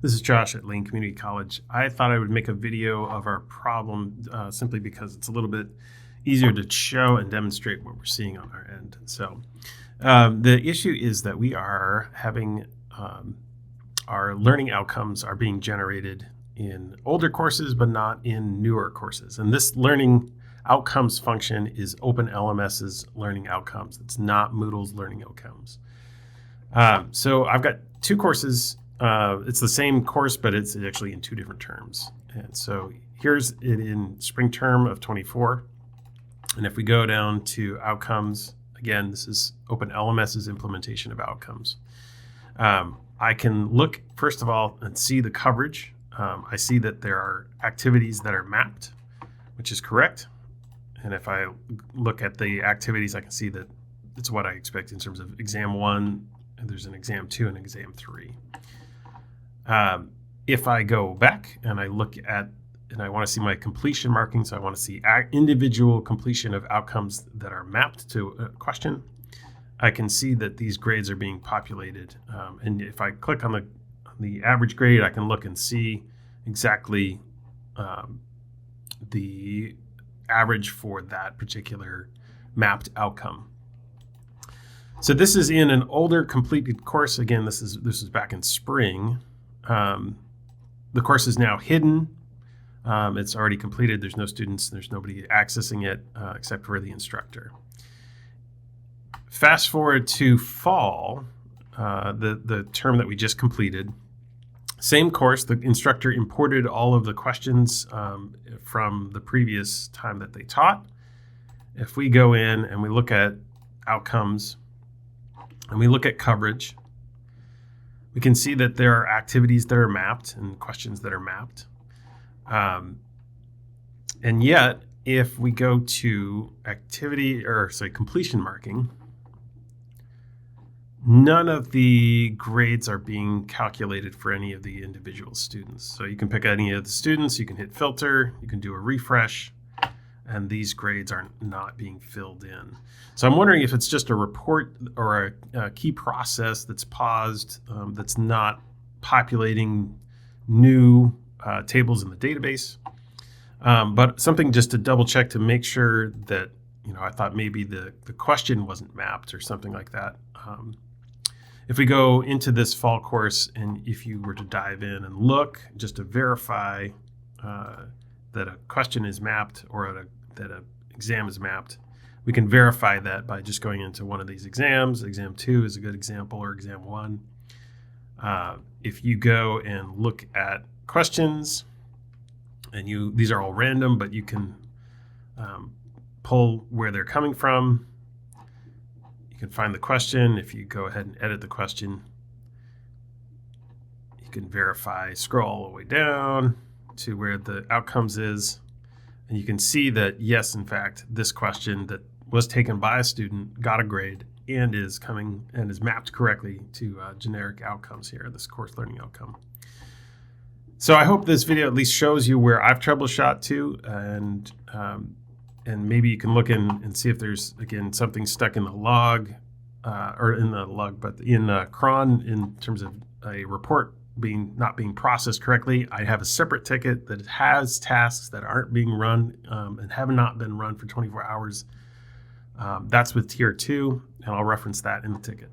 This is Josh at Lane Community College. I thought I would make a video of our problem simply because it's a little bit easier to show and demonstrate what we're seeing on our end. So the issue is that we are having our learning outcomes are being generated in older courses, but not in newer courses. And this learning outcomes function is OpenLMS's learning outcomes. It's not Moodle's learning outcomes. So I've got two courses. It's the same course, but it's actually in two different terms. And so here's it in spring term of 24. And if we go down to outcomes, again, this is OpenLMS's implementation of outcomes. I can look, first of all, and see the coverage. I see that there are activities that are mapped, which is correct. And if I look at the activities, I can see that it's what I expect in terms of exam 1, and there's an exam 2 and exam 3. If I go back and I look at, and I want to see my completion markings, I want to see individual completion of outcomes that are mapped to a question, I can see that these grades are being populated. And if I click on the average grade, I can look and see exactly the average for that particular mapped outcome. So this is in an older completed course. Again, this is back in spring. The course is now hidden. It's already completed. There's no students. There's nobody accessing it except for the instructor. Fast forward to fall, the term that we just completed. Same course. The instructor imported all of the questions from the previous time that they taught. If we go in and we look at outcomes and we look at coverage, we can see that there are activities that are mapped and questions that are mapped. And yet, if we go to completion marking, none of the grades are being calculated for any of the individual students. So you can pick any of the students, you can hit filter, you can do a refresh, and these grades are not being filled in. So I'm wondering if it's just a report or a key process that's paused, that's not populating new tables in the database. But something just to double check to make sure that, I thought maybe the question wasn't mapped or something like that. If we go into this fall course, and if you were to dive in and look just to verify that a question is mapped or that an exam is mapped, we can verify that by just going into one of these exams. Exam 2 is a good example, or exam 1. If you go and look at questions, and these are all random, but you can pull where they're coming from. You can find the question. If you go ahead and edit the question, you can verify, scroll all the way down to where the outcomes is. And you can see that, yes, in fact, this question that was taken by a student got a grade and is mapped correctly to generic outcomes here, this course learning outcome. So I hope this video at least shows you where I've troubleshot to, and maybe you can look in and see if there's, again, something stuck in the log, but in cron in terms of a report not being processed correctly. I have a separate ticket that has tasks that aren't being run and have not been run for 24 hours. That's with tier 2, and I'll reference that in the ticket.